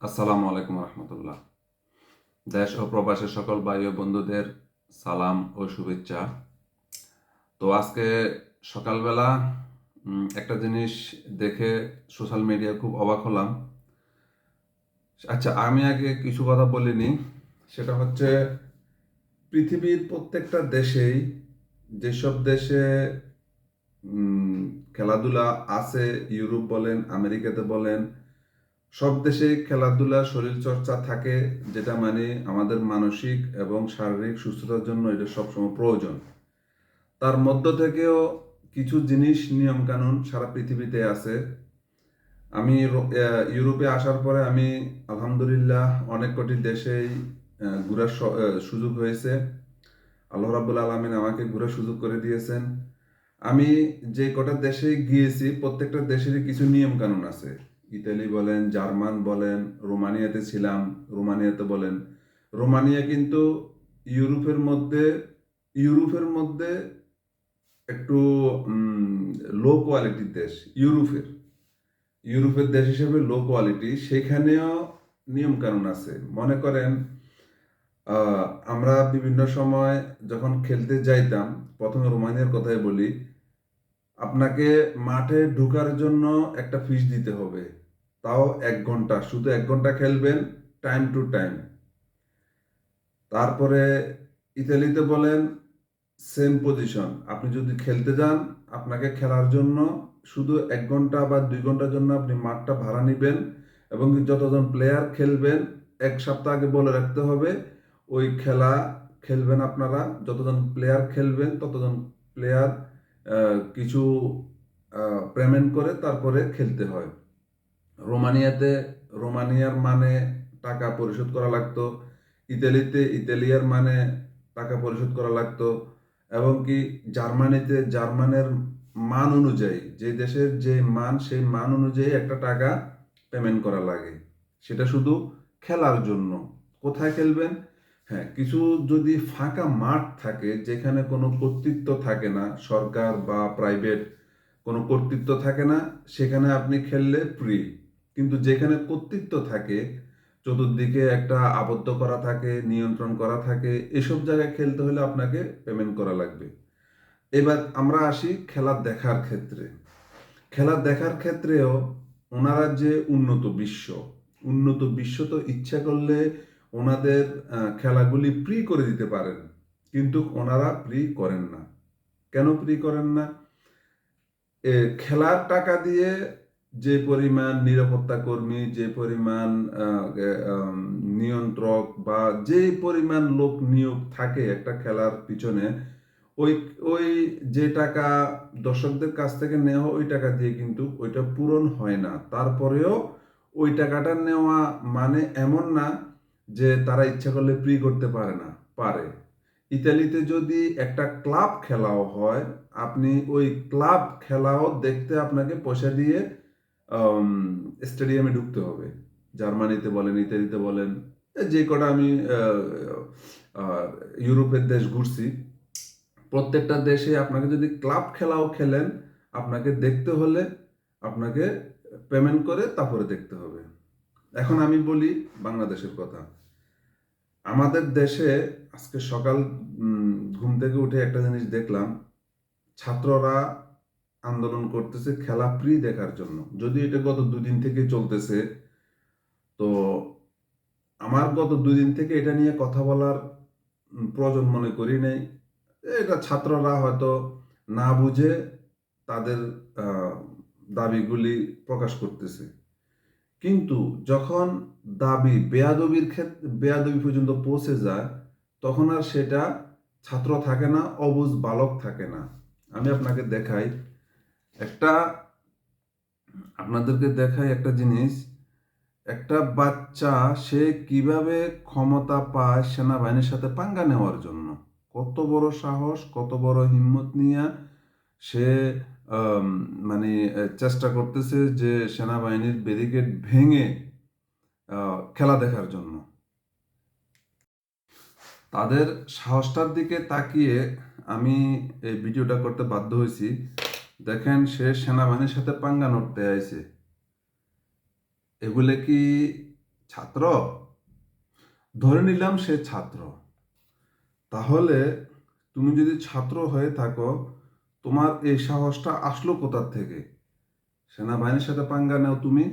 আসসালামু আলাইকুম রহমতুল্লাহ। দেশ ও প্রবাসের সকল ভাই ও বন্ধুদের সালাম ও শুভেচ্ছা। তো আজকে সকালবেলা একটা জিনিস দেখে সোশ্যাল মিডিয়ায় খুব অবাক হলাম। আচ্ছা, আমি আগে কিছু কথা বলিনি। সেটা হচ্ছে, পৃথিবীর প্রত্যেকটা দেশেই, যেসব দেশে উম, খেলাধুলা আছে, ইউরোপ বলেন, আমেরিকাতে বলেন, সব দেশে খেলাধুলা শরীর চর্চা থাকে, যেটা মানে আমাদের মানসিক এবং শারীরিক সুস্থতার জন্য এটা সবসময় প্রয়োজন। তার মধ্য থেকেও কিছু জিনিস নিয়ম কানুন সারা পৃথিবীতে আছে। আমি ইউরোপে আসার পরে আমি আলহামদুলিল্লাহ অনেক কটি দেশেই ঘোরার সুযোগ হয়েছে। আল্লাহ রাব্বুল আলামিন আমাকে ঘোরার সুযোগ করে দিয়েছেন। আমি যে কটা দেশে গিয়েছি প্রত্যেকটা দেশেরই কিছু নিয়ম কানুন আছে। ইতালি বলেন, জার্মান বলেন, রোমানিয়াতে ছিলাম, রোমানিয়াতে বলেন। রোমানিয়া কিন্তু ইউরোপের মধ্যে ইউরোপের মধ্যে একটু লো কোয়ালিটির দেশ। ইউরোপের দেশ হিসেবে লো কোয়ালিটি, সেখানেও নিয়ম কানুন আছে। মনে করেন, আহ, আমরা বিভিন্ন সময় যখন খেলতে যাইতাম, প্রথমে রোমানিয়ার কথাই বলি, আপনাকে মাঠে ঢোকার জন্য একটা ফিস দিতে হবে। তাও 1 ঘন্টা, শুধু 1 ঘন্টা খেলবেন, টাইম টু টাইম। তারপরে ইতালিতে বলেন, সেম পজিশন। আপনি যদি খেলতে যান, আপনাকে খেলার জন্য শুধু 1 ঘন্টা বা 2 ঘন্টার জন্য আপনি মাঠটা ভাড়া নেবেন, এবং যতজন প্লেয়ার খেলবেন 1 সপ্তাহ আগে বলে রাখতে হবে। ওই খেলা খেলবেন আপনারা, যতজন প্লেয়ার খেলবেন ততজন প্লেয়ার কিছু পেমেন্ট করে তারপরে খেলতে হয়। রোমানিয়াতে রোমানিয়ার মানে টাকা পরিশোধ করা লাগতো। ইতালিতে ইতালিয়ার মানে টাকা পরিশোধ করা লাগতো। এবং কি জার্মানিতে জার্মানের মান অনুযায়ী, যে দেশের যে মান, সেই মান অনুযায়ী একটা টাকা পেমেন্ট করা লাগে। সেটা শুধু খেলার জন্য। কোথায় খেলবেন? হ্যাঁ, কিছু যদি ফাঁকা মাঠ থাকে, যেখানে কোনো কর্তৃত্ব থাকে না, সরকার বা প্রাইভেট কোনো কর্তৃত্ব থাকে না, সেখানে আপনি খেললে ফ্রি। কিন্তু যেখানে কর্তৃত্ব থাকে, চতুর্দিকে একটা আবদ্ধ করা থাকে, নিয়ন্ত্রণ করা থাকে, এসব জায়গায় খেলতে হলে আপনাকে পেমেন্ট করা লাগবে। এবার আমরা আসি খেলা দেখার ক্ষেত্রে। খেলা দেখার ক্ষেত্রেও ওনারা যে উন্নত বিশ্ব তো ইচ্ছা করলে ওনাদের খেলাগুলি ফ্রি করে দিতে পারেন, কিন্তু ওনারা ফ্রি করেন না। কেন ফ্রি করেন না? খেলার টাকা দিয়ে যে পরিমাণ নিরাপত্তা কর্মী, যে পরিমাণ নিয়ন্ত্রক বা যে পরিমাণ লোক নিয়োগ থাকে একটা খেলার পিছনে, ওই ওই যে টাকা দর্শকদের কাছ থেকে নেওয়া, ওই টাকা দিয়ে কিন্তু ওইটা পূরণ হয় না। তারপরেও ওই টাকাটা নেওয়া মানে এমন না যে তারা ইচ্ছা করলে ফ্রি করতে পারে না, পারে। ইতালিতে যদি একটা ক্লাব খেলাও হয়, আপনি ওই ক্লাব খেলাও দেখতে আপনাকে পয়সা দিয়ে স্টেডিয়ামে ঢুকতে হবে। জার্মানিতে বলেন, ইতালিতে বলেন, যে কটা আমি আহ, ইউরোপের দেশ ঘুরছি, প্রত্যেকটা দেশে আপনাকে যদি ক্লাব খেলাও খেলেন, আপনাকে দেখতে হলে আপনাকে পেমেন্ট করে তারপরে দেখতে হবে। এখন আমি বলি বাংলাদেশের কথা। আমাদের দেশে আজকে সকাল ঘুম থেকে উঠে একটা জিনিস দেখলাম, ছাত্ররা আন্দোলন করতেছে খেলা ফ্রি দেখার জন্য। যদি এটা গত 2 দিন থেকে চলতেছে, তো আমার গত 2 দিন থেকে এটা নিয়ে কথা বলার প্রয়োজন মনে করি নাই। এটা ছাত্ররা হয়তো না বুঝে তাদের আহ, দাবিগুলি প্রকাশ করতেছে। কিন্তু যখন দাবি বেয়াদবি পর্যন্ত পৌঁছে যায়, তখন আর সেটা ছাত্র থাকে না, অবুঝ বালক থাকে না। আমি একটা আপনাদেরকে দেখাই একটা জিনিস। একটা বাচ্চা, সে কিভাবে ক্ষমতা পায় সেনাবাহিনীর সাথে পাঙ্গা নেওয়ার জন্য। কত বড় সাহস, কত বড় হিম্মত নিয়ে সে আম, মানে চেষ্টা করতেছে যে সেনাবাহিনীর ব্যারিকেড ভেঙে খেলা দেখার জন্য। তাদের সাহসটার দিকে তাকিয়ে আমি এই ভিডিওটা করতে বাধ্য হয়েছি। দেখেন, সে সেনাবাহিনীর সাথে পাঙ্গা লড়তে আইছে। এগুলো কি ছাত্র, ধরে নিলাম সে ছাত্র, তাহলে তুমি যদি ছাত্র হয়ে থাকো, তোমার এই সাহসটা আসলো কোথার থেকে? সেনাবাহিনীর সাথে পাঙ্গা নাও তুমি,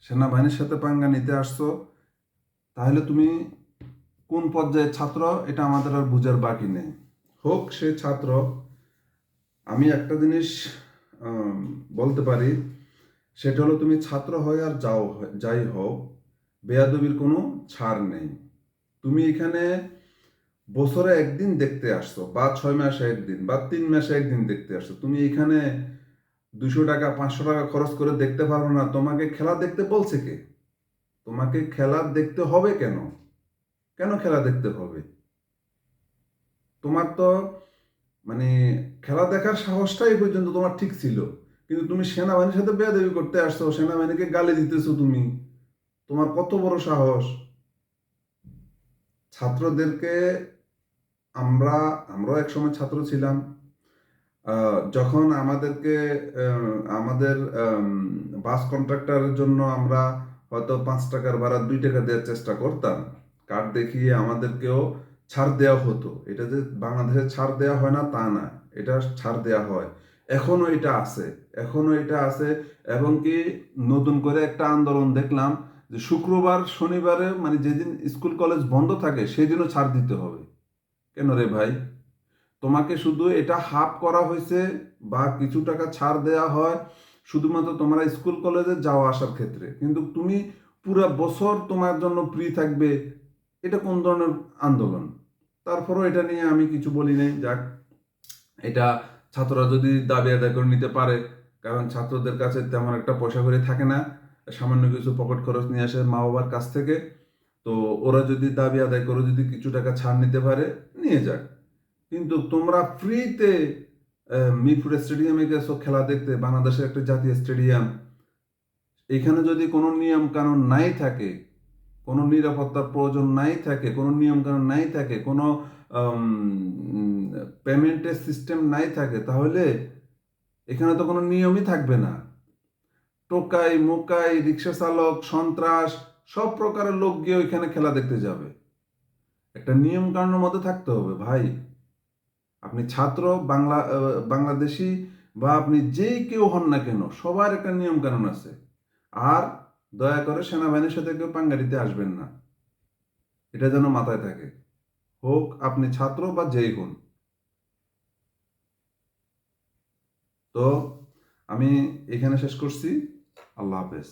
সেনাবাহিনীর সাথে পাঙ্গা নিতে আসছো, তাহলে তুমি কোন পর্যায়ের ছাত্র এটা আমাদের আর বুঝার বাকি নেই। হোক সে ছাত্র, আমি একটা জিনিস আম, বলতে পারি, সেটা হলো তুমি ছাত্র হয়ে আর যাই হও, বেয়াদবির কোনো ছাড় নেই। তুমি এখানে বছরে একদিন দেখতে আসছো, বা 6 মাসে একদিন, বা 3 মাসে একদিন দেখতে আসছো, তুমি এখানে 200 টাকা 500 টাকা খরচ করে দেখতে পারো না? তোমাকে খেলা দেখতে বলছে কে? তোমাকে খেলা দেখতে হবে কেন? কেন খেলা দেখতে হবে? তোমার তো মানে খেলা দেখার সাহসটাই পর্যন্ত তোমার ঠিক ছিল, কিন্তু তুমি সেনাবাহিনীর সাথে বেয়াদবি করতে আসছো, সেনাবাহিনীকে গালি দিতেছো তুমি। তোমার কত বড় সাহস! ছাত্রদেরকে আমরা আমরাও একসময় ছাত্র ছিলাম। যখন আমাদেরকে আমাদের বাস কন্ট্রাক্টরের জন্য আমরা হয়তো 5 টাকার ভাড়া 2 টাকা দেওয়ার চেষ্টা করতাম, কার্ড দেখিয়ে আমাদেরকেও ছাড় দেওয়া হতো। এটা যে বাংলাদেশে ছাড় দেওয়া হয় না তা না, এটা ছাড় দেওয়া হয়। এখনো এটা আছে, এখনো এটা আছে। এবং কি নতুন করে একটা আন্দোলন দেখলাম যে শুক্রবার শনিবারে মানে যেদিন স্কুল কলেজ বন্ধ থাকে সেদিনও ছাড় দিতে হবে। কেন রে ভাই? তোমাকে শুধু এটা হাফ করা হয়েছে বা কিছু টাকা ছাড় দেওয়া হয় শুধুমাত্র তোমার স্কুল কলেজে যাওয়া আসার ক্ষেত্রে, কিন্তু তুমি পুরো বছর তোমার জন্য ফ্রি থাকবে। এটা কোন ধরনের আন্দোলন? তারপরও এটা নিয়ে আমি কিছু বলি নাই। যাক, এটা ছাত্ররা যদি দাবি আদায় করে নিতে পারে, কারণ ছাত্রদের কাছে তেমন একটা পয়সা করে থাকে না, সামান্য কিছু পকেট খরচ নিয়ে আসে মা বাবার কাছ থেকে। তো ওরা যদি দাবি আদায় করে যদি কিছু টাকা ছাড় নিতে পারে, নিয়ে যাক। কিন্তু তোমরা ফ্রিতে মিরপুর স্টেডিয়ামে গেছো খেলা দেখতে, বাংলাদেশের একটা জাতীয় স্টেডিয়াম। এখানে যদি কোনো নিয়ম কানুন নাই থাকে, কোনো নিরাপত্তার প্রয়োজন নাই থাকে, কোনো নিয়ম কানুন নাই থাকে, কোনো পেমেন্টের সিস্টেম নাই থাকে, তাহলে এখানে তো কোনো নিয়মই থাকবে না। টোকাই মোকাই রিক্সা চালক সন্ত্রাস সব প্রকারের লোক গিয়ে ওইখানে খেলা দেখতে যাবে। একটা নিয়ম কানুনের মধ্যে থাকতে হবে ভাই। আপনি ছাত্র, বাংলাদেশি, বা আপনি যেই কেউ হন না কেন, সবার একটা নিয়ম কানুন আছে। আর দয়া করে সেনাবাহিনীর সাথে কেউ পাঙ্গা দিতে আসবেন না, এটা যেন মাথায় থাকে। হোক আপনি ছাত্র বা যেই হন। তো আমি এখানে শেষ করছি। আল্লাহ হাফেজ।